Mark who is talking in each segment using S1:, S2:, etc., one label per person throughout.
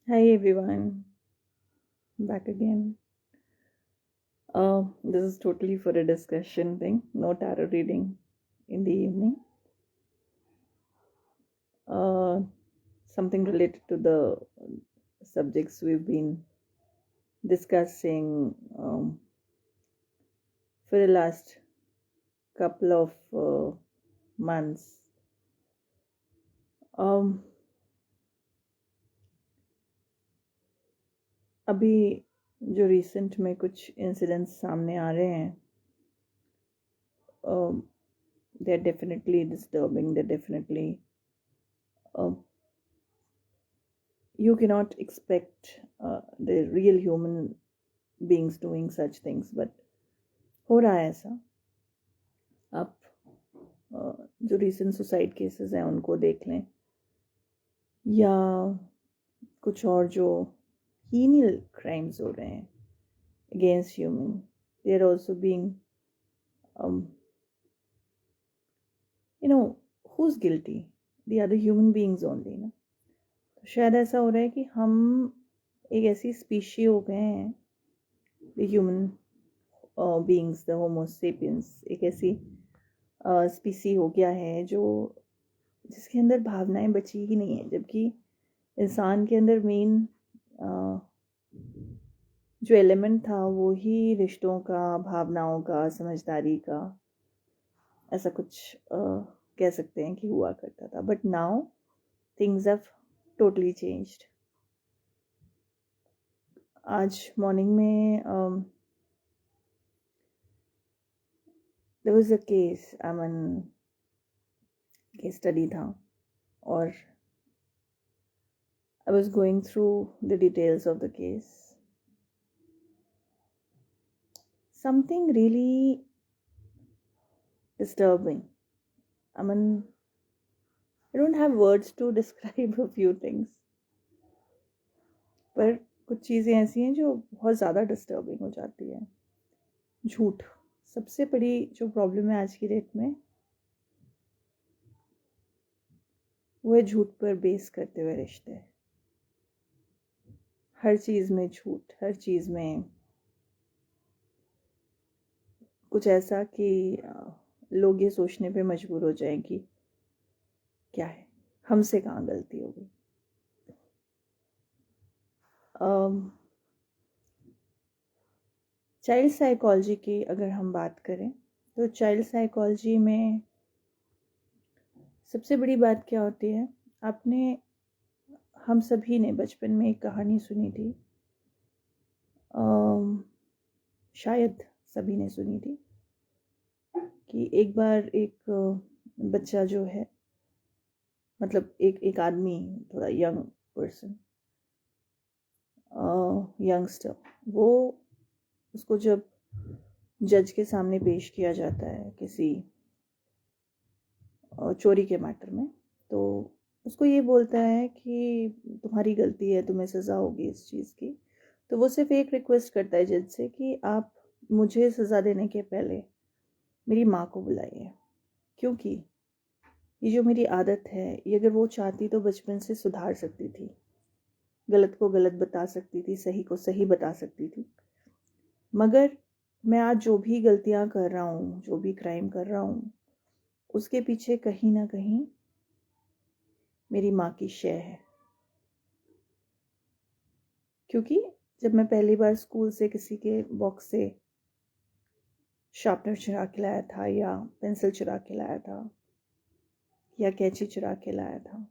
S1: Hi everyone, back again. This is totally for a discussion thing, no tarot reading in the evening. Uh, Something related to the subjects we've been discussing for the last couple of months. Um, अभी जो recent में कुछ incidents सामने आ रहे हैं, they're definitely disturbing. They're definitely you cannot expect the real human beings doing such things, but हो रहा है ऐसा. आप जो रिसेंट सुसाइड केसेस हैं उनको देख लें, या कुछ और जो हीनियल क्राइम्स हो रहे हैं against human, they are also being you know who is guilty, the other human beings only ना. तो शायद ऐसा हो रहा है कि हम एक ऐसी स्पीशी हो गए हैं, the human beings, the homo sapiens, एक ऐसी स्पीसी हो गया है जो जिसके अंदर भावनाएं बची ही नहीं है, जबकि इंसान के अंदर मेन जो एलिमेंट था वो ही रिश्तों का, भावनाओं का, समझदारी का, ऐसा कुछ कह सकते हैं कि हुआ करता था. But now things have totally changed. आज मॉर्निंग में there was a case, case study था, और I was going through the details of the case. Something really disturbing. I don't have words to describe a few things. पर कुछ चीज़ें ऐसी हैं जो बहुत ज़्यादा डिस्टर्बिंग हो जाती है. झूठ सबसे बड़ी जो प्रॉब्लम है आज की डेट में, वो है झूठ पर बेस करते हुए रिश्ते. हर चीज़ में झूठ, हर चीज़ में कुछ ऐसा कि लोग ये सोचने पे मजबूर हो जाएं कि क्या है, हमसे कहाँ गलती हो गई. चाइल्ड साइकोलॉजी की अगर हम बात करें तो चाइल्ड साइकोलॉजी में सबसे बड़ी बात क्या होती है, आपने, हम सभी ने बचपन में एक कहानी सुनी थी, शायद सभी ने सुनी थी, कि एक बार एक बच्चा जो है, मतलब एक आदमी, थोड़ा यंग पर्सन, यंगस्टर, वो, उसको जब जज के सामने पेश किया जाता है किसी चोरी के मैटर में, तो उसको ये बोलता है कि तुम्हारी गलती है, तुम्हें सज़ा होगी इस चीज़ की. तो वो सिर्फ एक रिक्वेस्ट करता है जज से कि आप मुझे सज़ा देने के पहले मेरी माँ को बुलाइए, क्योंकि ये जो मेरी आदत है, ये अगर वो चाहती तो बचपन से सुधार सकती थी, गलत को गलत बता सकती थी, सही को सही बता सकती थी. मगर मैं आज जो भी गलतियाँ कर रहा हूँ, जो भी क्राइम कर रहा हूँ, उसके पीछे कहीं ना कहीं मेरी माँ की शय है. क्योंकि जब मैं पहली बार स्कूल से किसी के बॉक्स से शार्पनर चुरा के लाया था, या पेंसिल चुरा के लाया था, या कैंची चुरा के लाया था,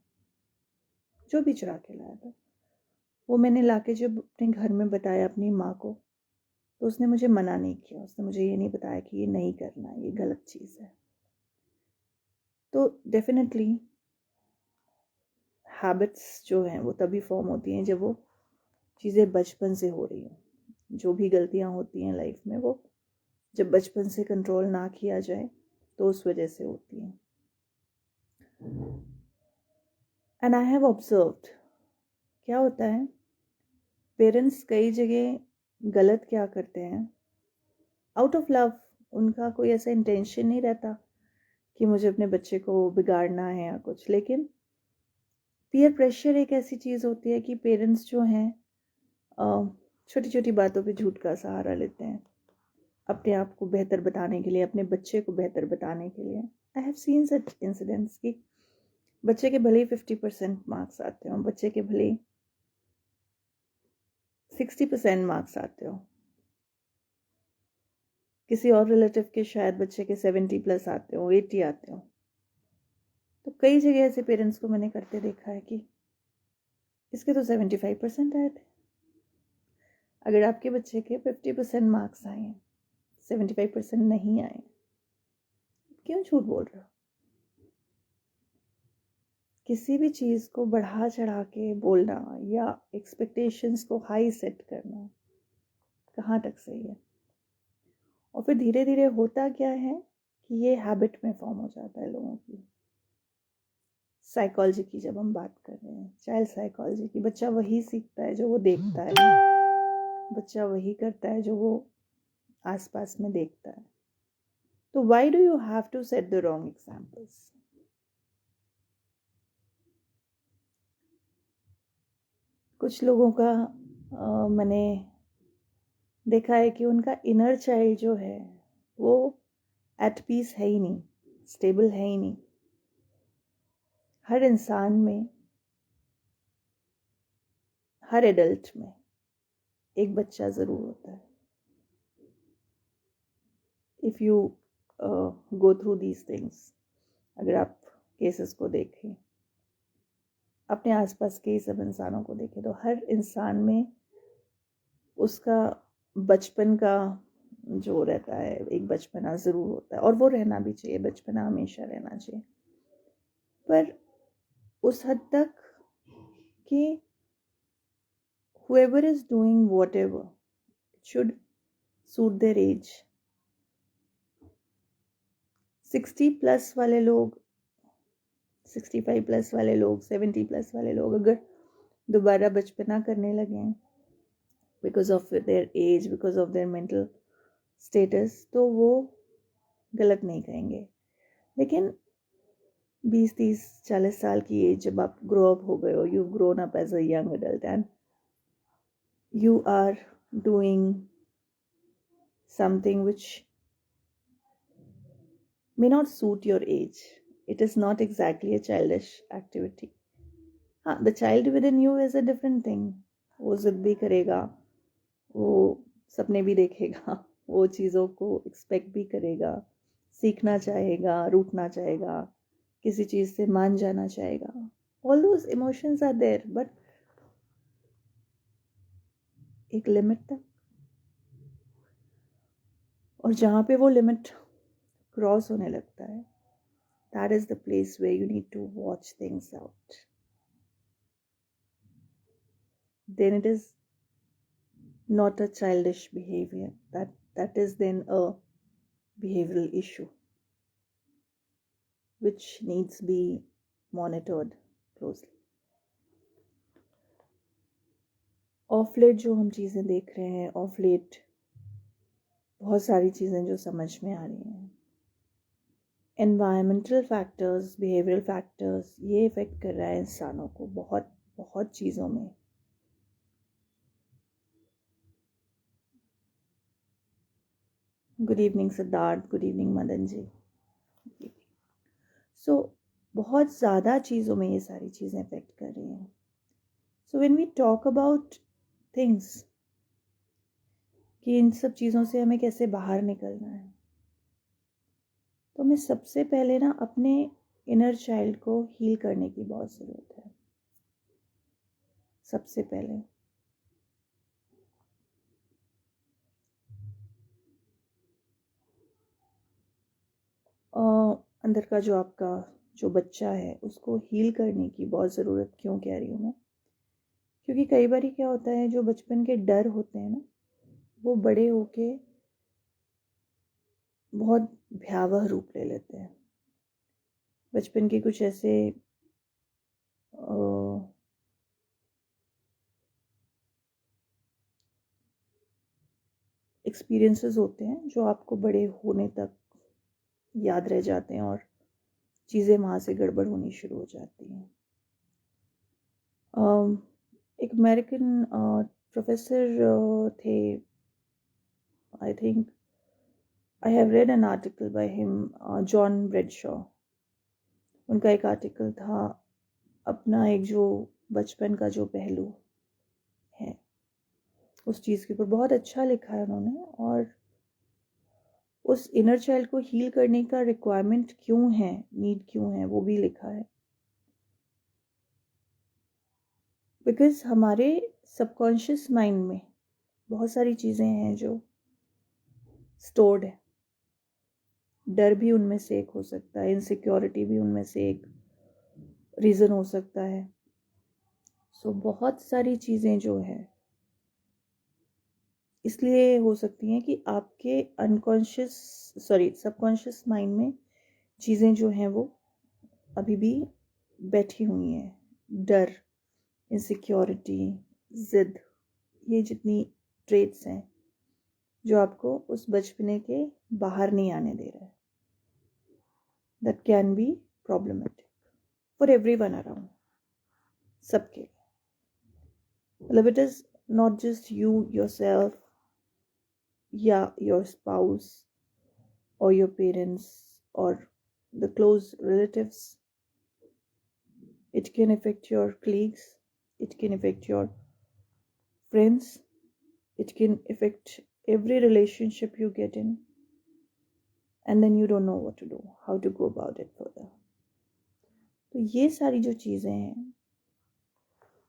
S1: जो भी चुरा के लाया था, वो मैंने लाके जब अपने घर में बताया अपनी माँ को, तो उसने मुझे मना नहीं किया. उसने मुझे ये नहीं बताया कि ये नहीं करना, ये गलत चीज़ है. तो डेफिनेटली हैबिट्स जो हैं वो तभी फॉर्म होती हैं जब वो चीज़ें बचपन से हो रही हों. जो भी गलतियाँ होती हैं लाइफ में, वो जब बचपन से कंट्रोल ना किया जाए तो उस वजह से होती हैं. एंड आई हैव ऑब्जर्व्ड, क्या होता है, पेरेंट्स कई जगह गलत क्या करते हैं, आउट ऑफ लव, उनका कोई ऐसा इंटेंशन नहीं रहता कि मुझे अपने बच्चे को बिगाड़ना है या कुछ, लेकिन पीयर प्रेशर एक ऐसी चीज़ होती है कि पेरेंट्स जो हैं छोटी छोटी बातों पे झूठ का सहारा लेते हैं अपने आप को बेहतर बताने के लिए, अपने बच्चे को बेहतर बताने के लिए। I have seen such incidents कि बच्चे के भले ही 50% मार्क्स आते हो, बच्चे के भले ही 60% मार्क्स आते हो, किसी और रिलेटिव के शायद बच्चे के 70+ आते हो, 80 आते हो। तो कई जगह ऐसे पेरेंट्स को मैंने करते देखा है कि इसके तो 75% आए थे। अगर आपके बच्चे के 50% मार्क्स आए हैं, 75% नहीं आए, क्यों झूठ बोल रहे हो? किसी भी चीज़ को बढ़ा चढ़ा के बोलना या एक्सपेक्टेशंस को हाई सेट करना कहाँ तक सही है? और फिर धीरे धीरे होता क्या है कि ये हैबिट में फॉर्म हो जाता है लोगों की। साइकोलॉजी की जब हम बात कर रहे हैं, चाइल्ड साइकोलॉजी की, बच्चा वही सीखता है जो वो देखता है, बच्चा वही करता है जो वो आसपास में देखता है। तो why do you have to set the wrong examples? कुछ लोगों का मैंने देखा है कि उनका इनर चाइल्ड जो है वो एट पीस है ही नहीं, स्टेबल है ही नहीं। हर इंसान में, हर एडल्ट में एक बच्चा ज़रूर होता है। If you go through these things, अगर आप केसेस को देखें, अपने आसपास के सब इंसानों को देखें, तो हर इंसान में उसका बचपन का जो रहता है, एक बचपना ज़रूर होता है, और वो रहना भी चाहिए, बचपना हमेशा रहना चाहिए। पर उस हद तक कि whoever is doing whatever should suit their age. 60+ वाले लोग, 65+ वाले लोग, 70+ वाले लोग अगर दोबारा बचपना करने लगे because of their age, because of their mental status, तो वो गलत नहीं कहेंगे। लेकिन 20-30-40 साल की एज जब आप ग्रो अप हो गए हो, you grown up as a young adult and you are doing something which may not suit your age. It is not exactly a childish activity. हाँ, the child within you is a different thing. वो जिद भी करेगा, वो सपने भी देखेगा, वो चीज़ों को एक्सपेक्ट भी करेगा, सीखना चाहेगा, रूठना चाहेगा, किसी चीज़ से मान जाना चाहेगा. All those emotions are there, but एक लिमिट तक. और जहाँ पे वो लिमिट क्रॉस होने लगता है, that is the place where you need to watch things out. Then it is not a childish behavior. That is then a behavioral issue which needs be monitored closely. Of late जो हम चीज़ें देख रहे हैं, of late बहुत सारी चीज़ें जो समझ में आ रही हैं, एनवायरमेंटल फैक्टर्स, बिहेवियरल फैक्टर्स, ये इफ़ेक्ट कर रहा है इंसानों को बहुत बहुत चीज़ों में. Good evening Siddharth, good evening Madan ji. So बहुत ज़्यादा चीज़ों में ये सारी चीज़ें इफ़ेक्ट कर रही हैं. So when we talk about things कि इन सब चीज़ों से हमें कैसे बाहर निकलना है, तो हमें सबसे पहले ना अपने इनर चाइल्ड को हील करने की बहुत ज़रूरत है. सबसे पहले अंदर का जो आपका जो बच्चा है उसको हील करने की बहुत ज़रूरत. क्यों कह रही हूँ मैं? क्योंकि कई बार क्या होता है, जो बचपन के डर होते हैं ना, वो बड़े होके बहुत भयावह रूप ले लेते हैं. बचपन के कुछ ऐसे एक्सपीरियंसेस होते हैं जो आपको बड़े होने तक याद रह जाते हैं और चीज़ें वहाँ से गड़बड़ होनी शुरू हो जाती हैं. एक अमेरिकन प्रोफेसर थे, I think I have read an article by him, John Bradshaw. उनका एक आर्टिकल था, अपना एक जो बचपन का जो पहलू है उस चीज़ के ऊपर बहुत अच्छा लिखा है उन्होंने, और उस इनर चाइल्ड को हील करने का रिक्वायरमेंट क्यों है, नीड क्यों है, वो भी लिखा है। बिकॉज हमारे सबकॉन्शियस माइंड में बहुत सारी चीज़ें हैं जो स्टोर्ड है। डर भी उनमें से एक हो सकता है, इनसिक्योरिटी भी उनमें से एक रीज़न हो सकता है। सो बहुत सारी चीज़ें जो है इसलिए हो सकती हैं कि आपके सबकॉन्शियस माइंड में चीज़ें जो हैं वो अभी भी बैठी हुई हैं। डर, इनसिक्योरिटी, ज़िद, ये जितनी ट्रेट्स हैं जो आपको उस बचपने के बाहर नहीं आने दे रहा है, that can be problematic for everyone around, सबके लिए। मतलब it is not just you yourself या your spouse or your parents or the close relatives. It can affect your colleagues, it can affect your friends, it can affect every relationship you get in, and then you don't know what to do, how to go about it further. तो ये सारी जो चीज़ें हैं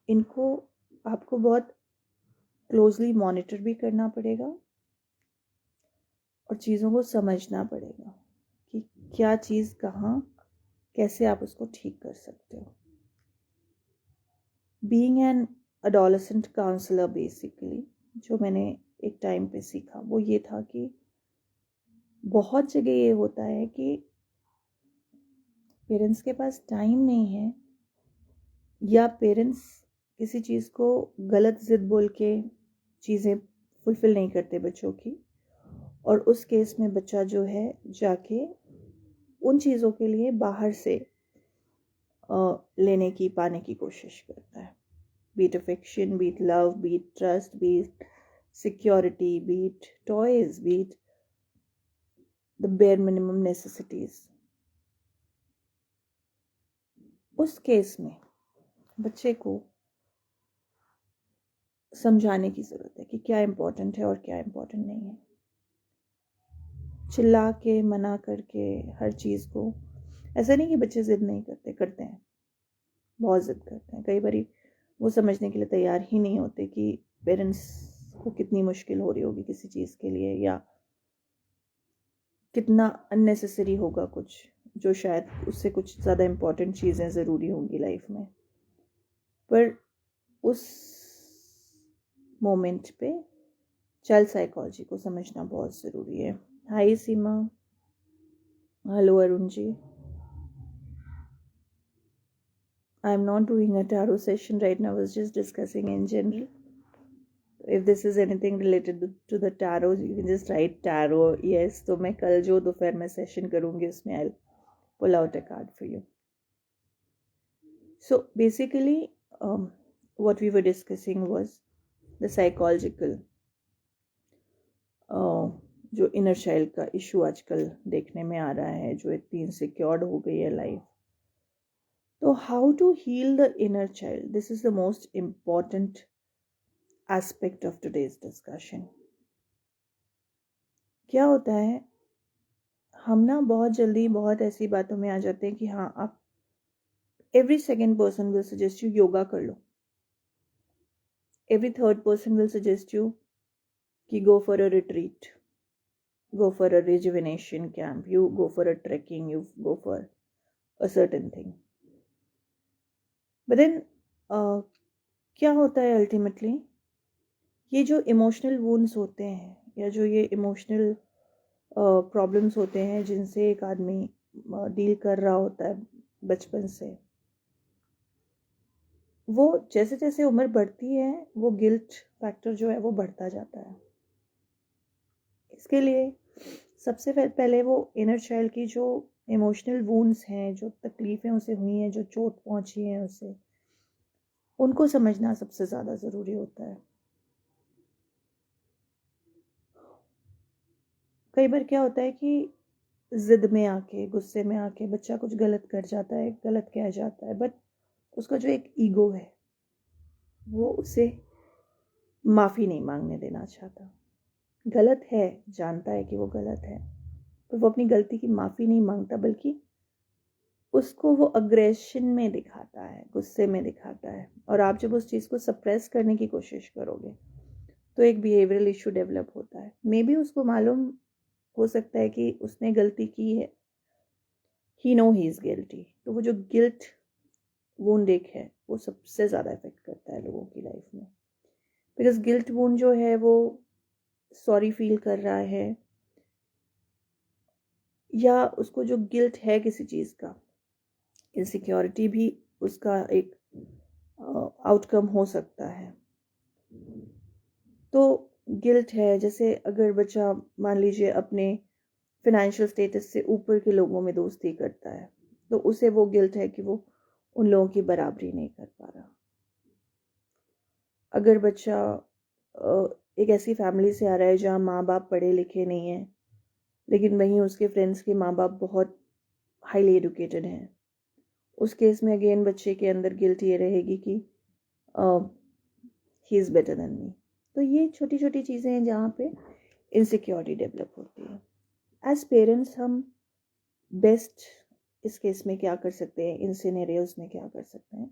S1: इनको आपको बहुत closely monitor भी करना पड़ेगा और चीज़ों को समझना पड़ेगा कि क्या चीज़ कहाँ, कैसे आप उसको ठीक कर सकते हो। Being an adolescent counsellor basically जो मैंने एक टाइम पे सीखा वो ये था कि बहुत जगह ये होता है कि पेरेंट्स के पास टाइम नहीं है, या पेरेंट्स किसी चीज़ को गलत जिद बोल के चीज़ें फुलफ़िल नहीं करते बच्चों की, और उस केस में बच्चा जो है जाके उन चीज़ों के लिए बाहर से लेने की, पाने की कोशिश करता है। Be it affection, be it love, be it trust, be it security, be it toys, be it the bare minimum necessities. उस केस में बच्चे को समझाने की ज़रूरत है कि क्या इम्पोर्टेंट है और क्या इम्पोर्टेंट नहीं है। चिल्ला के, मना करके हर चीज़ को, ऐसा नहीं कि बच्चे ज़िद नहीं करते, करते हैं, बहुत ज़िद करते हैं। कई बार वो समझने के लिए तैयार ही नहीं होते कि पेरेंट्स को कितनी मुश्किल हो रही होगी किसी चीज़ के लिए, या कितना अननेसेसरी होगा कुछ जो शायद उससे कुछ ज़्यादा इम्पोर्टेंट चीज़ें ज़रूरी होंगी लाइफ में। पर उस मोमेंट पे चाइल्ड साइकोलॉजी को समझना बहुत ज़रूरी है। Hi Seema, hello Arun ji. I am not doing a tarot session right now, I was just discussing in general. If this is anything related to the tarot, you can just write tarot. Yes, तो मैं कल जो दोपहर में session करूँगी उसमें I'll pull out a card for you. So basically, what we were discussing was the psychological जो inner child का इशू आजकल देखने में आ रहा है, जो इतनी इनसिक्योर्ड हो गई है लाइफ। तो how to heal the inner child, this is the most important aspect of today's discussion. क्या होता है, हम ना बहुत जल्दी बहुत ऐसी बातों में आ जाते हैं कि हाँ, आप every second person will suggest you yoga कर लो, every third person will suggest you कि go for a retreat, go for a rejuvenation camp, you go for a trekking, you go for a certain thing. But then क्या होता है ultimately, ये जो emotional wounds होते हैं या जो ये इमोशनल प्रॉब्लम्स होते हैं जिनसे एक आदमी डील कर रहा होता है बचपन से, वो जैसे जैसे उम्र बढ़ती है वो गिल्ट फैक्टर जो है वो बढ़ता जाता है। इसके लिए सबसे पहले वो इनर चाइल्ड की जो इमोशनल वुंड्स हैं, जो तकलीफ़ें उसे हुई हैं, जो चोट पहुंची है उसे, उनको समझना सबसे ज़्यादा ज़रूरी होता है। कई बार क्या होता है कि ज़िद में आके, गुस्से में आके बच्चा कुछ गलत कर जाता है, गलत कह जाता है, बट उसका जो एक ईगो है वो उसे माफ़ी नहीं मांगने देना चाहता। गलत है, जानता है कि वो गलत है, पर वो अपनी गलती की माफ़ी नहीं मांगता, बल्कि उसको वो अग्रेशन में दिखाता है, गुस्से में दिखाता है। और आप जब उस चीज़ को सप्रेस करने की कोशिश करोगे तो एक बिहेवियरल इशू डेवलप होता है। मे बी उसको मालूम हो सकता है कि उसने गलती की है, ही नो ही इज़ गिल्टी। तो वो जो गिल्ट वुंड एक है, वो सबसे ज़्यादा इफेक्ट करता है लोगों की लाइफ में। बिकॉज गिल्ट वुंड जो है वो सॉरी फील कर रहा है, या उसको जो गिल्ट है किसी चीज़ का, इनसिक्योरिटी भी उसका एक आउटकम हो सकता है। तो गिल्ट है, जैसे अगर बच्चा मान लीजिए अपने फिनेंशियल स्टेटस से ऊपर के लोगों में दोस्ती करता है, तो उसे वो गिल्ट है कि वो उन लोगों की बराबरी नहीं कर पा रहा। अगर बच्चा एक ऐसी फैमिली से आ रहा है जहाँ माँ बाप पढ़े लिखे नहीं हैं, लेकिन वहीं उसके फ्रेंड्स के माँ बाप बहुत हाईली एजुकेटेड हैं, उस केस में अगेन बच्चे के अंदर गिल्ट ये रहेगी कि he is better than me. तो ये छोटी छोटी चीज़ें हैं जहाँ पे इनसिक्योरिटी डेवलप होती है। एज पेरेंट्स हम बेस्ट इस केस में क्या कर सकते हैं, इन सिनेरियोज में क्या कर सकते हैं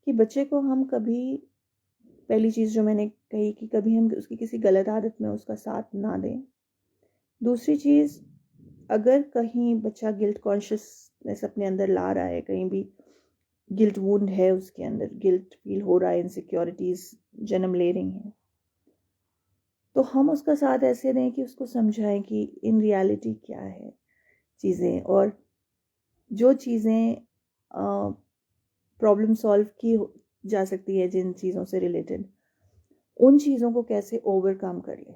S1: कि बच्चे को हम कभी, पहली चीज़ जो मैंने कही कि कभी हम उसकी किसी गलत आदत में उसका साथ ना दें। दूसरी चीज़, अगर कहीं बच्चा गिल्ट कॉन्शियसनेस अपने अंदर ला रहा है, कहीं भी गिल्ट वुंड है उसके अंदर, गिल्ट फील हो रहा है, इनसिक्योरिटीज जन्म ले रही हैं, तो हम उसका साथ ऐसे दें कि उसको समझाएं कि इन रियलिटी क्या है चीज़ें, और जो चीज़ें प्रॉब्लम सॉल्व की जा सकती है जिन चीज़ों से रिलेटेड, उन चीज़ों को कैसे ओवरकम कर ले,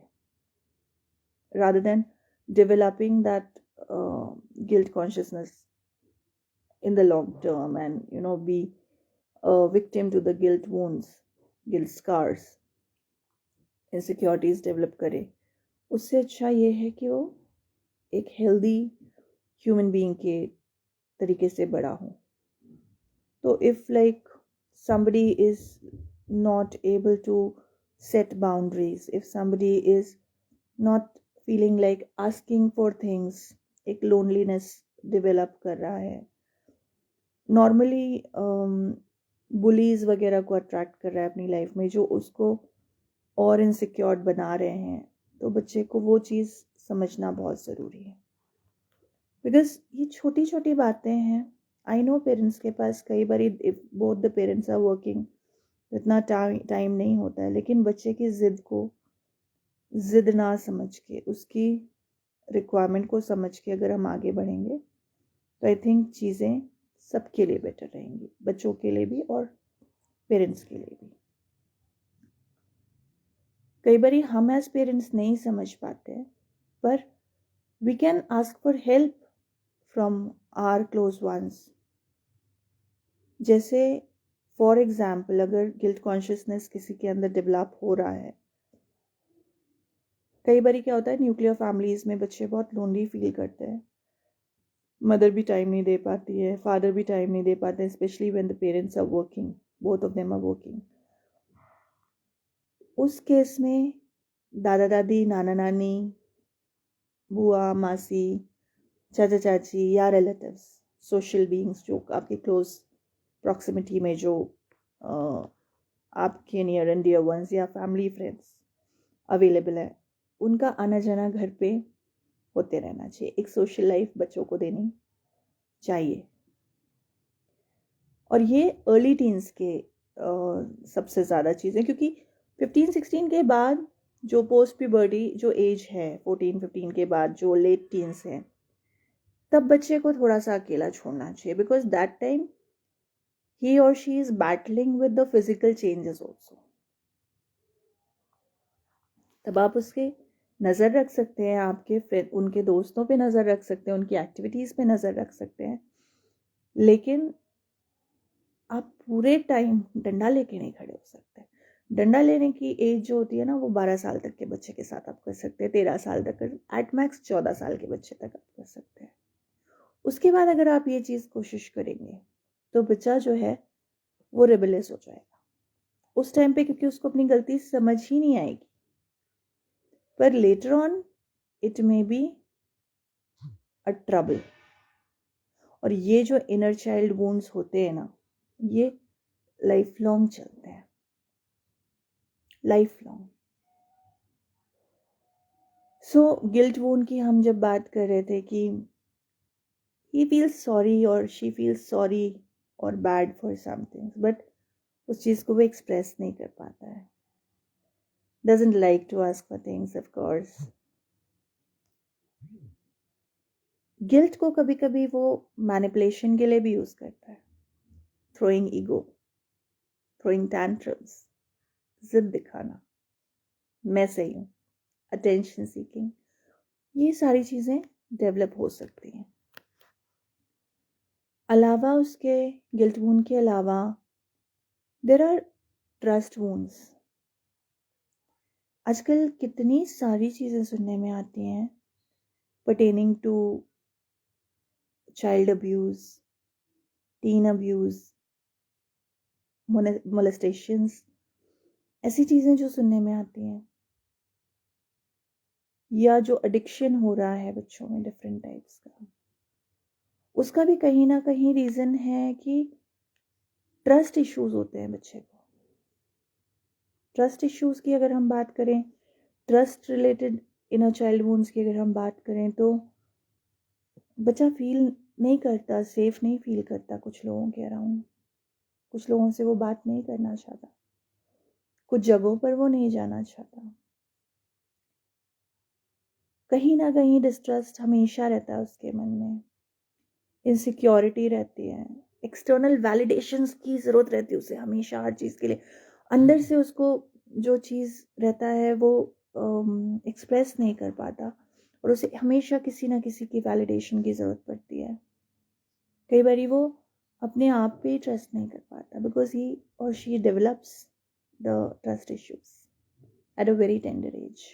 S1: rather than developing that guilt consciousness in the long term, and be a victim to the guilt wounds, guilt scars, insecurities develop करे। उससे अच्छा ये है कि वो एक हेल्दी ह्यूमन बीइंग के तरीके से बड़ा हो। तो if like somebody is not able to set boundaries, if somebody is not feeling like asking for things, एक loneliness develop कर रहा है, नॉर्मली बुलीज वगैरह को अट्रैक्ट कर रहा है अपनी लाइफ में, जो उसको और इनसिक्योर बना रहे हैं, तो बच्चे को वो चीज़ समझना बहुत ज़रूरी है। बिकॉज ये छोटी छोटी बातें हैं। आई नो पेरेंट्स के पास कई बार if both the parents are working इतना टाइम नहीं होता है, लेकिन बच्चे की ज़िद ना समझ के, उसकी रिक्वायरमेंट को समझ के अगर हम आगे बढ़ेंगे तो आई थिंक चीज़ें सबके लिए बेटर रहेंगी, बच्चों के लिए भी और पेरेंट्स के लिए भी। कई बार हम एज पेरेंट्स नहीं समझ पाते हैं, पर we can ask for help from our close ones. जैसे फॉर एग्जाम्पल, अगर गिल्ट कॉन्शियसनेस किसी के अंदर डेवलप हो रहा है, कई बार क्या होता है न्यूक्लियर फैमिलीज में बच्चे बहुत लोनली फील करते हैं, मदर भी टाइम नहीं दे पाती है, फादर भी टाइम नहीं दे पाते हैं, specially when the parents are working, both of them are working. उस केस में दादा दादी, नाना नानी, बुआ मासी, चाचा चाची या रिलेटिव्स, सोशल बीइंग्स जो आपके क्लोज प्रॉक्सिमिटी में, जो आपके नियर एंड डियर वंस या फैमिली फ्रेंड्स अवेलेबल है, उनका आना जाना घर पे होते रहना चाहिए। एक सोशल लाइफ बच्चों को देनी चाहिए। और ये अर्ली टीन्स के सबसे ज़्यादा चीज़ें, क्योंकि 15-16 के बाद जो पोस्ट प्यूबर्टी जो एज है, 14-15 के बाद जो लेट टीन्स हैं, तब बच्चे को थोड़ा सा अकेला छोड़ना चाहिए, बिकॉज दैट टाइम ही और she is battling with the physical changes also. तब आप उसके नज़र रख सकते हैं, आपके उनके दोस्तों पे नज़र रख सकते हैं, उनकी एक्टिविटीज़ पे नज़र रख सकते हैं, लेकिन आप पूरे टाइम डंडा लेके नहीं खड़े हो सकते। डंडा लेने की एज जो होती है ना, वो 12 साल तक के बच्चे के साथ आप कर सकते हैं, 13 साल तक, एट मैक्स 14 साल के बच्चे तक आप कर सकते हैं। उसके बाद अगर आप ये चीज़ कोशिश करेंगे तो बच्चा जो है वो रेबेलियस हो जाएगा उस टाइम पे, क्योंकि उसको अपनी गलती समझ ही नहीं आएगी। पर later on it may be a trouble. और ये जो इनर चाइल्ड वुंड्स होते हैं ना, ये लाइफ लॉन्ग चलते हैं, लाइफ लॉन्ग। सो गिल्ट वुंड की हम जब बात कर रहे थे कि he feels sorry or she feels sorry or bad for something, but उस चीज़ को वो एक्सप्रेस नहीं कर पाता है, doesn't like to ask for things of course। Guilt को कभी कभी वो मैनिपुलेशन के लिए भी यूज करता है, throwing ego, throwing tantrums, जिद दिखाना, मैं सही हूँ, अटेंशन सीकिंग, ये सारी चीज़ें डेवलप हो सकती हैं। अलावा उसके गिल्ट वूंड के अलावा देयर आर ट्रस्ट वूंड्स। आजकल कितनी सारी चीज़ें सुनने में आती हैं pertaining to child abuse, teen abuse, molestations, ऐसी चीज़ें जो सुनने में आती हैं, या जो एडिक्शन हो रहा है बच्चों में डिफरेंट टाइप्स का, उसका भी कहीं ना कहीं रीज़न है कि ट्रस्ट इश्यूज होते हैं बच्चे को। ट्रस्ट इश्यूज की अगर हम बात करें, trust related inner child wounds की अगर हम बात करें, तो बच्चा फील नहीं करता, सेफ नहीं फील करता कुछ लोगों के अराउंड, कुछ लोगों से वो बात नहीं करना चाहता, कुछ जगहों पर वो नहीं जाना चाहता। कहीं ना कहीं डिस्ट्रस्ट हमेशा रहता है उसके मन में, इनसिक्योरिटी रहती है, एक्सटर्नल वैलिडेशंस की ज़रूरत रहती है उसे हमेशा हर चीज़ के लिए। अंदर से उसको जो चीज़ रहता है वो एक्सप्रेस नहीं कर पाता, और उसे हमेशा किसी ना किसी की वैलिडेशन की ज़रूरत पड़ती है। कई बार वो अपने आप पे ही ट्रस्ट नहीं कर पाता, बिकॉज ही और she develops the trust issues at a very tender as.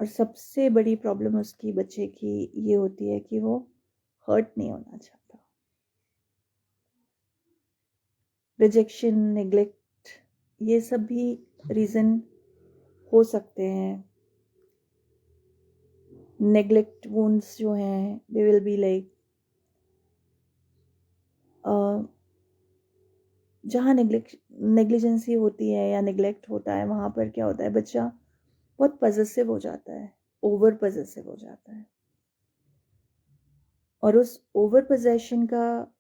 S1: और सबसे बड़ी प्रॉब्लम उसकी बच्चे की ये होती है कि वो हर्ट नहीं होना चाहता। रिजेक्शन, नेग्लेक्ट, ये सब भी रीज़न हो सकते हैं। नेग्लेक्ट वुंड्स जो हैं, दे विल बी लाइक, जहाँ नेग्लिजेंसी होती है या नेग्लेक्ट होता है, वहाँ पर क्या होता है, बच्चा बहुत पजेसिव हो जाता है, ओवर पजेसिव हो जाता है। और उस ओवर पोजेशन का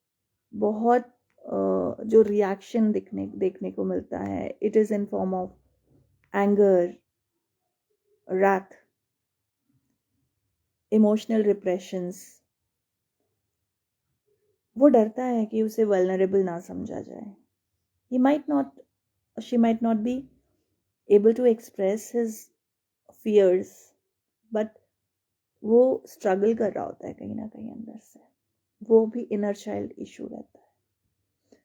S1: बहुत जो रिएक्शन देखने को मिलता है, it is in form of anger, wrath, emotional repressions. वो डरता है कि उसे वल्नरेबल ना समझा जाए। he might not she might not be able to express his fears, but वो स्ट्रगल कर रहा होता है कहीं ना कहीं अंदर से। वो भी इनर चाइल्ड इशू रहता है,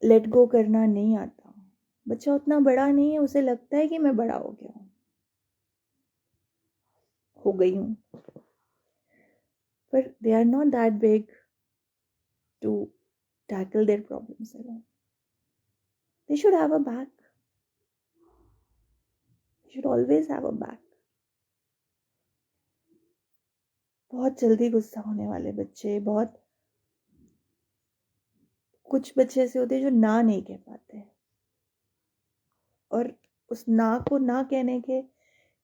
S1: लेट गो करना नहीं आता। बच्चा उतना बड़ा नहीं है, उसे लगता है कि मैं बड़ा हो गया हूँ, हो गई हूँ, पर they are not that big to tackle their problems alone. They should have a back. They should always have a back. बहुत जल्दी गुस्सा होने वाले बच्चे, बहुत कुछ बच्चे ऐसे होते हैं जो ना नहीं कह पाते, और उस ना को ना कहने के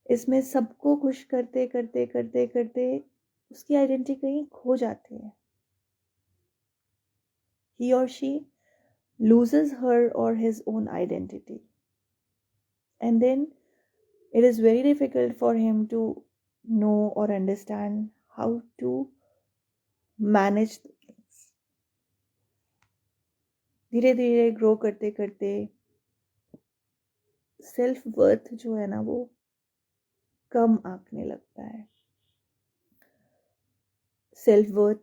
S1: इसमें सबको खुश करते करते करते करते उसकी आइडेंटिटी कहीं खो जाती है। He or she loses her or his own identity, and then it is very difficult for him to know or understand how to manage the things। धीरे धीरे ग्रो करते करते सेल्फ वर्थ जो है ना, वो कम आंकने लगता है। सेल्फ वर्थ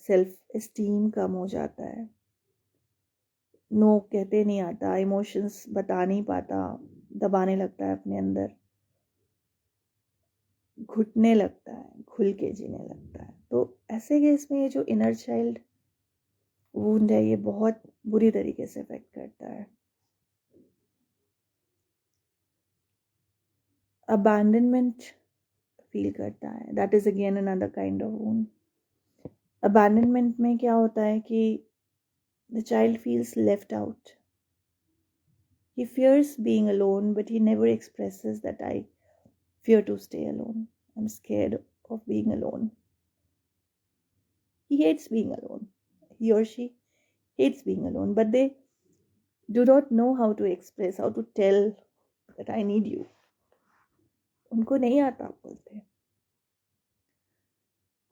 S1: सेल्फ एस्टीम कम हो जाता है, नो कहते नहीं आता, इमोशंस बता नहीं पाता, दबाने लगता है अपने अंदर, घुटने लगता है, खुल के जीने लगता है। तो ऐसे केस में ये जो इनर चाइल्ड वुंड है, ये बहुत बुरी तरीके से अफेक्ट करता है। अबैंडनमेंट फील करता है, that is again another kind of wound. Abandonment में क्या होता है कि the child feels left out, he fears being alone, but he never expresses that I fear to stay alone, I'm scared of being alone. He hates being alone, he or she hates being alone, but they do not know how to express, how to tell that I need you. उनको नहीं आता बोलते,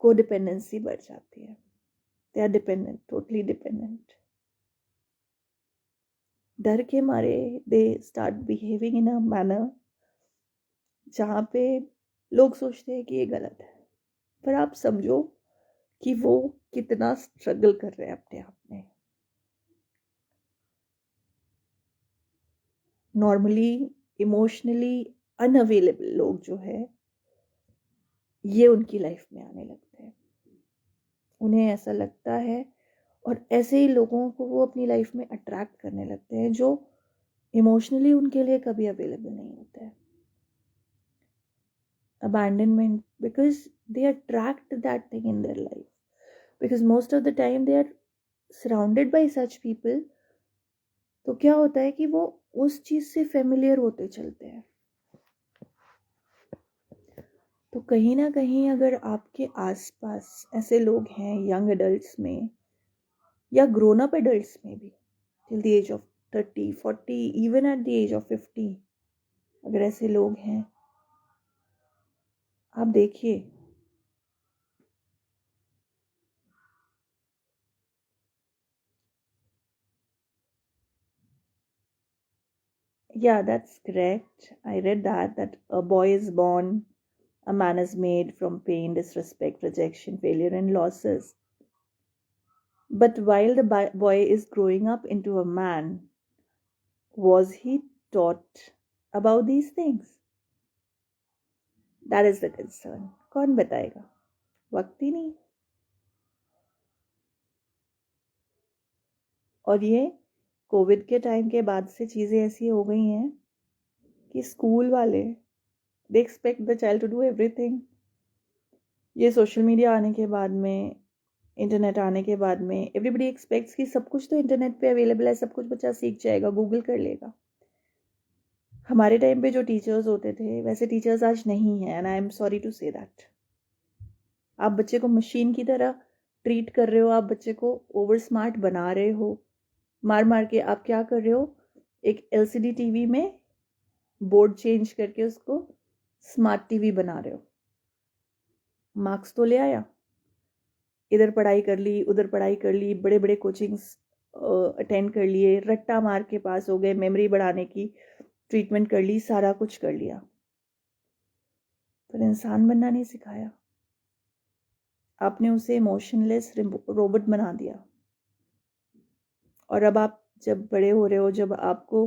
S1: codependency बढ़ जाती है, they are dependent, totally dependent. डर के मारे they start behaving in a manner जहाँ पे लोग सोचते हैं कि ये गलत है, पर आप समझो कि वो कितना स्ट्रगल कर रहे हैं अपने आप में। नॉर्मली इमोशनली अनअवेलेबल लोग जो है, ये उनकी लाइफ में आने लगते हैं, उन्हें ऐसा लगता है, और ऐसे ही लोगों को वो अपनी लाइफ में अट्रैक्ट करने लगते हैं जो इमोशनली उनके लिए कभी अवेलेबल नहीं होता है। Abandonment, because they attract that thing in their life, because most of the time they are surrounded by such people. तो क्या होता है कि वो उस चीज से फेमिलियर होते चलते हैं। तो कहीं ना कहीं अगर आपके आसपास ऐसे लोग हैं, यंग एडल्ट्स में या ग्रोन अप एडल्ट्स में भी, till the age of 30, 40, even at the age of 50, अगर ऐसे लोग हैं, आप देखिए Yeah, that's correct. I read that a boy is born, a man is made from pain, disrespect, rejection, failure, and losses. But while the boy is growing up into a man, was he taught about these things? That is the concern. कौन बताएगा? वक्त ही नहीं। और ये Covid के time के बाद से चीज़ें ऐसी हो गई हैं कि स्कूल वाले they expect the child to do everything. ये सोशल मीडिया आने के बाद में, इंटरनेट आने के बाद में, एवरीबडी एक्सपेक्ट्स कि सब कुछ तो इंटरनेट पे अवेलेबल है, सब कुछ बच्चा सीख जाएगा, गूगल कर लेगा। हमारे टाइम पे जो टीचर्स होते थे वैसे टीचर्स आज नहीं हैं, and I am sorry to say that. आप बच्चे को मशीन की तरह ट्रीट कर रहे हो, आप बच्चे को ओवर स्मार्ट बना रहे हो, मार मार के। आप क्या कर रहे हो, एक एलसीडी टीवी में बोर्ड चेंज करके उसको स्मार्ट टीवी बना रहे हो। मार्क्स तो ले आया, इधर पढ़ाई कर ली, उधर पढ़ाई कर ली, बड़े बड़े कोचिंग्स अटेंड कर लिए, रट्टा मार के पास हो गए, मेमोरी बढ़ाने की ट्रीटमेंट कर ली, सारा कुछ कर लिया, पर इंसान बनना नहीं सिखाया। आपने उसे इमोशनलेस रोबोट बना दिया। और अब आप जब बड़े हो रहे हो, जब आपको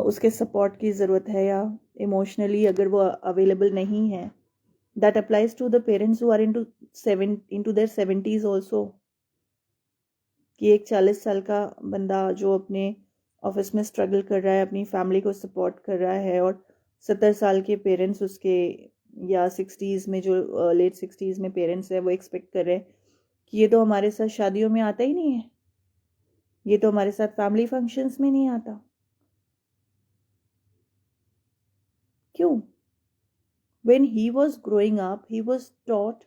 S1: उसके सपोर्ट की ज़रूरत है, या इमोशनली अगर वो अवेलेबल नहीं है, that applies to the parents who are into their 70s also. कि एक 40 साल का बंदा जो अपने ऑफिस में स्ट्रगल कर रहा है, अपनी फैमिली को सपोर्ट कर रहा है, और 70 साल के पेरेंट्स उसके, या 60s में जो लेट 60s में पेरेंट्स है, वो एक्सपेक्ट कर रहे हैं कि ये तो हमारे साथ शादियों में आता ही नहीं है, ये तो हमारे साथ फैमिली फंक्शंस में नहीं आता। क्यों? When he was growing up, he was taught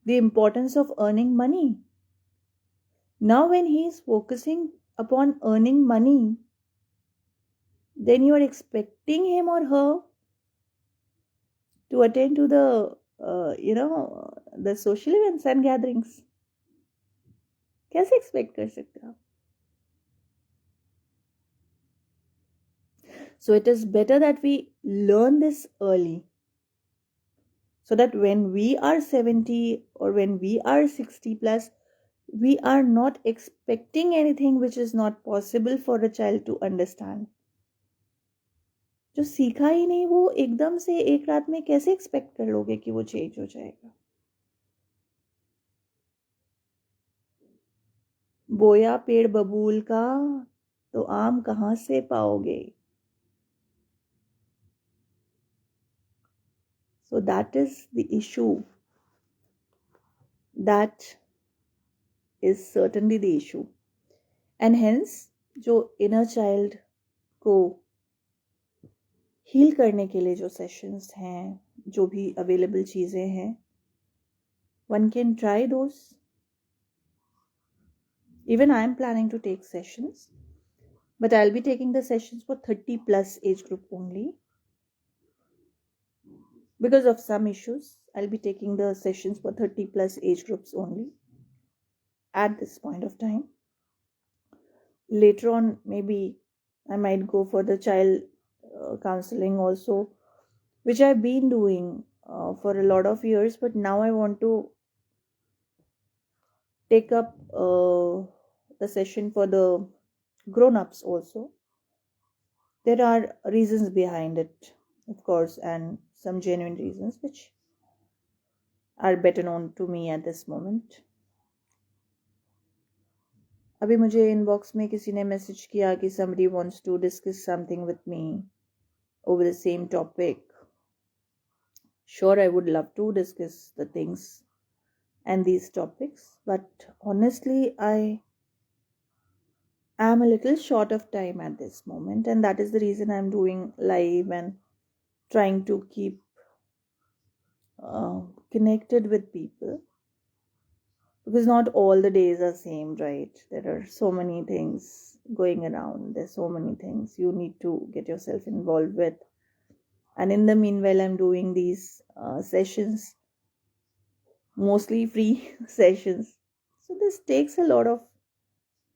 S1: the importance of earning money. Now when he is focusing upon earning money, then you are expecting him or her to attend to the social events and gatherings. कैसे expect कर सकते आप? So it is better that we learn this early, so that when we are 70 or when we are 60 plus, we are not expecting anything which is not possible for a child to understand. जो सीखा ही नहीं वो एकदम से एक रात में कैसे एक्सपेक्ट कर लोगे कि वो चेंज हो जाएगा. बोया पेड़ बबूल का तो आम कहाँ से पाओगे. So that is the issue. That is certainly the issue. And hence जो inner child को हील करने के लिए जो सेशंस हैं, जो भी अवेलेबल चीज़ें हैं, one can try those. Even I am planning to take sessions, but I'll be taking the sessions for 30 plus age group only. Because of some issues, I'll be taking the sessions for 30 plus age groups only at this point of time. Later on, maybe I might go for the child counseling also, which I've been doing for a lot of years, but now I want to take up the session for the grown-ups also. There are reasons behind it, of course, and some genuine reasons which are better known to me at this moment. अभी मुझे inbox में किसी ने message किया कि somebody wants to discuss something with me over the same topic. Sure, I would love to discuss the things and these topics, but honestly, I am a little short of time at this moment, and that is the reason I'm doing live and trying to keep connected with people, because not all the days are same, right? There are so many things going around. There's so many things you need to get yourself involved with, and in the meanwhile I'm doing these sessions, mostly free sessions, so this takes a lot of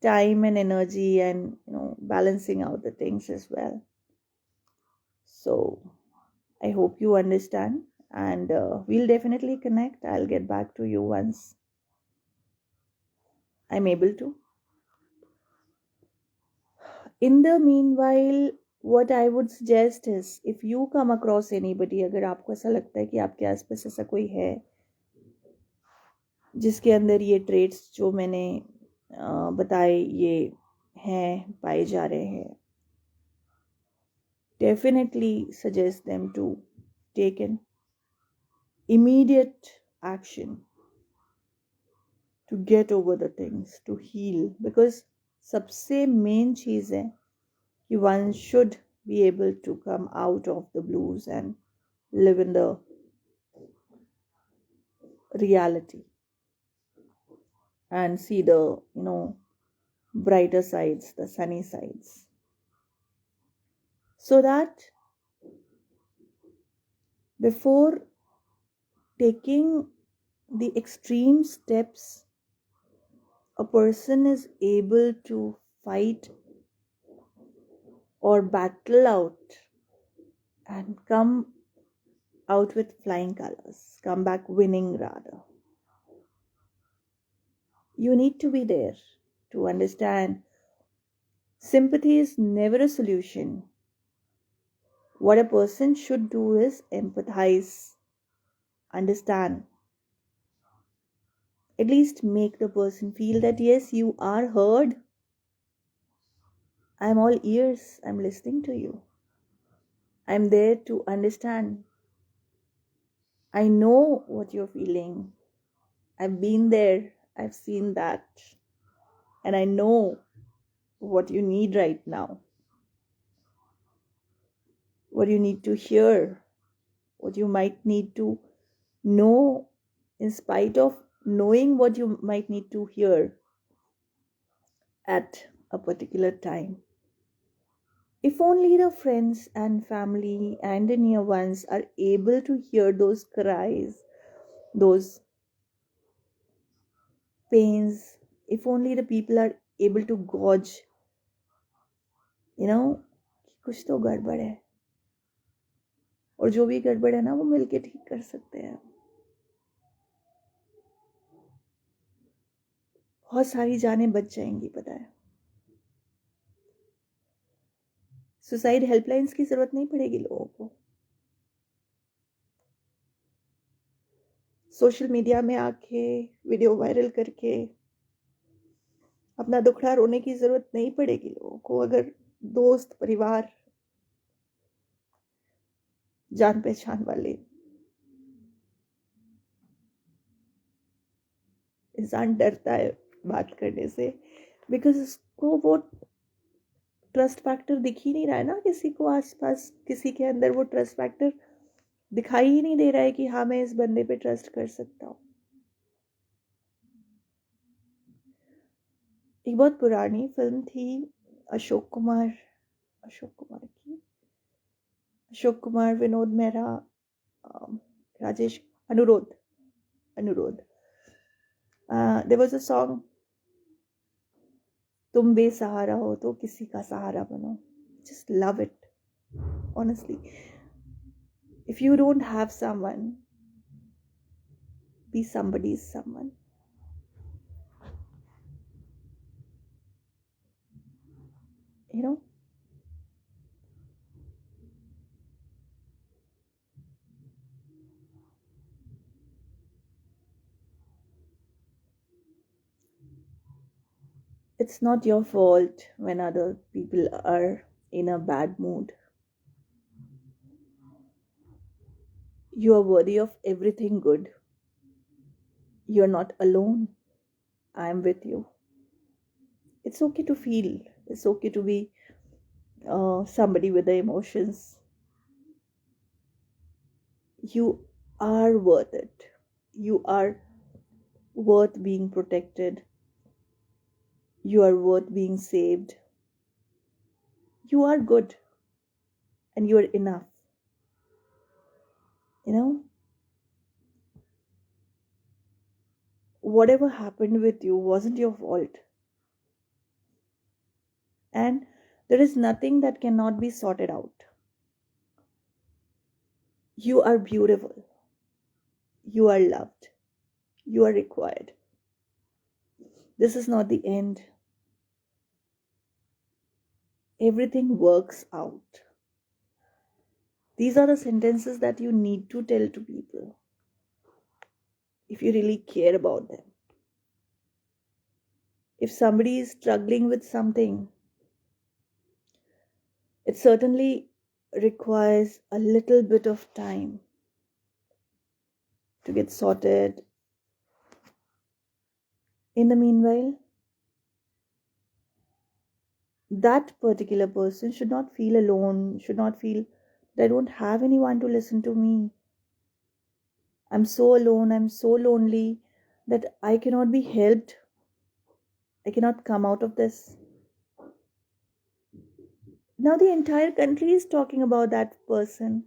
S1: time and energy and balancing out the things as well. So I hope you understand, and we'll definitely connect. I'll get back to you once I'm able to. In the meanwhile, what I would suggest is, if you come across anybody, अगर आपको ऐसा लगता है कि आपके आसपास ऐसा कोई है जिसके अंदर ये ट्रेट्स जो मैंने बताए ये हैं, पाए जा रहे हैं, definitely suggest them to take an immediate action to get over the things, to heal. Because सबसे मेन चीज़ है कि one should be able to come out of the blues and live in the reality and see the brighter sides, the sunny sides, so that before taking the extreme steps, a person is able to fight or battle out and come out with flying colors, come back winning rather. You need to be there to understand. Sympathy is never a solution. What a person should do is empathize, understand. At least make the person feel that yes, you are heard. I'm all ears. I'm listening to you. I'm there to understand. I know what you're feeling. I've been there. I've seen that. And I know what you need right now. What you need to hear. What you might need to know, in spite of knowing what you might need to hear at a particular time. If only the friends and family and the near ones are able to hear those cries, those pains, if only the people are able to gauge, कुछ तो गड़बड़ है, और जो भी गड़बड़ है ना वो मिलके ठीक कर सकते हैं. बहुत सारी जानें बच जाएंगी, पता है। सुसाइड हेल्पलाइंस की जरूरत नहीं पड़ेगी लोगों को। सोशल मीडिया में आके वीडियो वायरल करके अपना दुखड़ा रोने की जरूरत नहीं पड़ेगी लोगों को। अगर दोस्त, परिवार, जान पहचान वाले, इंसान डरता है बात करने से, बिकॉज उसको वो ट्रस्ट फैक्टर दिख ही नहीं रहा है ना किसी को आसपास। किसी के अंदर वो ट्रस्ट फैक्टर दिखाई ही नहीं दे रहा है कि हाँ मैं इस बंदे पे ट्रस्ट कर सकता हूँ। एक बहुत पुरानी फिल्म थी अशोक कुमार, विनोद मेहरा, राजेश, अनुरोध। देयर वाज अ सॉन्ग, तुम बेसहारा हो तो किसी का सहारा बनो। Just love it, honestly. If you don't have someone, be somebody's someone. You know? It's not your fault when other people are in a bad mood. You are worthy of everything good. You're not alone. I am with you. It's okay to feel. It's okay to be somebody with the emotions. You are worth it. You are worth being protected. You are worth being saved. You are good and you are enough. You know, whatever happened with you wasn't your fault. And there is nothing that cannot be sorted out. You are beautiful. You are loved. You are required. This is not the end. Everything works out. These are the sentences that you need to tell to people if you really care about them. If somebody is struggling with something, it certainly requires a little bit of time to get sorted. In the meanwhile, that particular person should not feel alone, should not feel that I don't have anyone to listen to me. I'm so alone, I'm so lonely that I cannot be helped. I cannot come out of this. Now the entire country is talking about that person.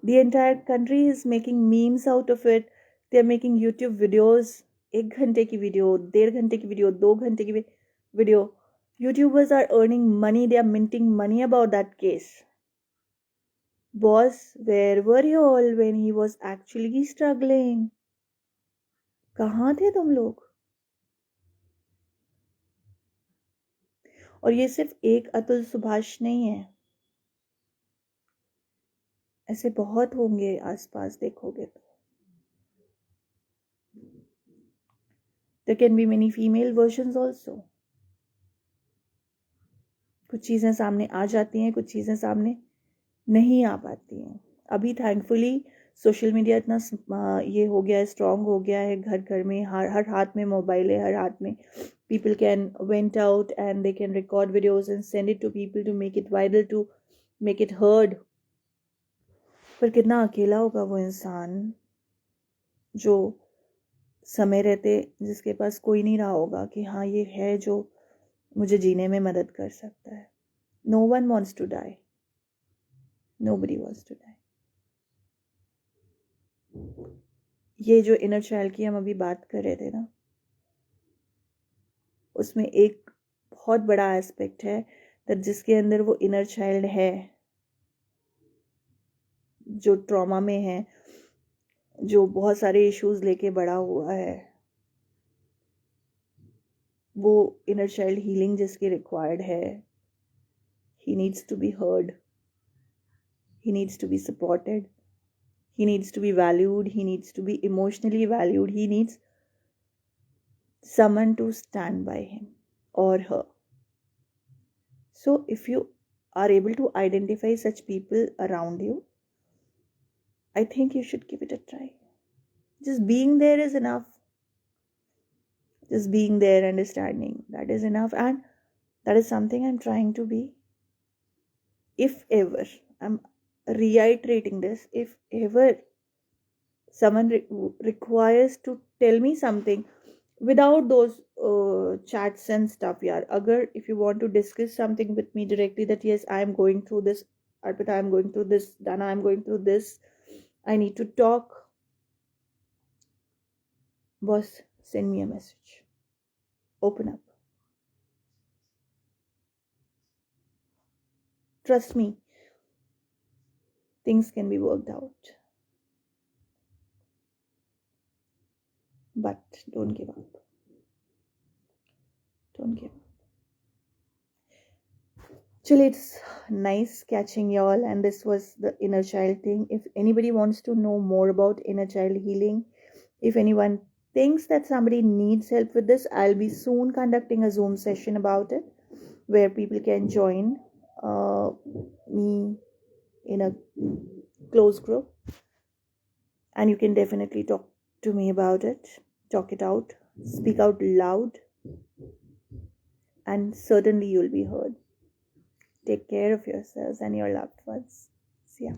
S1: The entire country is making memes out of it. They're making YouTube videos. 1 घंटे की video, 1.5 घंटे की video, 2 घंटे की video. YouTubers are earning money. They are minting money about that case. Boss, where were you all when he was actually struggling? कहाँ थे तुम लोग? और ये सिर्फ एक अतुल सुभाष नहीं है, ऐसे बहुत होंगे आसपास देखोगे तो. There can be many female versions also. कुछ चीज़ें सामने आ जाती हैं, कुछ चीज़ें सामने नहीं आ पाती हैं. अभी थैंकफुली सोशल मीडिया इतना ये हो गया है, स्ट्रॉन्ग हो गया है. घर घर में हर हाथ में मोबाइल है, हर हाथ में. People can went out and they can record videos and send it to people to make it viral, to make it heard. पर कितना अकेला होगा वो इंसान जो समय रहते, जिसके पास कोई नहीं रहा होगा कि हाँ ये है जो मुझे जीने में मदद कर सकता है. No one wants to die. Nobody wants to die. ये जो इनर चाइल्ड की हम अभी बात कर रहे थे ना, उसमें एक बहुत बड़ा एस्पेक्ट है that जिसके अंदर वो इनर चाइल्ड है, जो ट्रॉमा में है, जो बहुत सारे इश्यूज लेके बड़ा हुआ है, वो inner child healing जिसके required है, he needs to be heard, he needs to be supported, he needs to be valued, he needs to be emotionally valued, he needs someone to stand by him or her. So if you are able to identify such people around you, I think you should give it a try. Just being there is enough. Just being there, understanding, that is enough. And that is something I'm trying to be. If ever, I'm reiterating this, if ever someone requires to tell me something without those chats and stuff, yeah, agar if you want to discuss something with me directly, that yes, I am going through this, Arpita, I'm going through this, Dana, I'm going through this, I need to talk, boss, send me a message, open up, trust me, things can be worked out. But don't give up. Don't give up. Actually, it's nice catching y'all, and this was the inner child thing. If anybody wants to know more about inner child healing, if anyone thinks that somebody needs help with this, I'll be soon conducting a Zoom session about it where people can join me in a close group, and you can definitely talk to me about it, talk it out, speak out loud, and certainly you'll be heard. Take care of yourselves and your loved ones. See ya.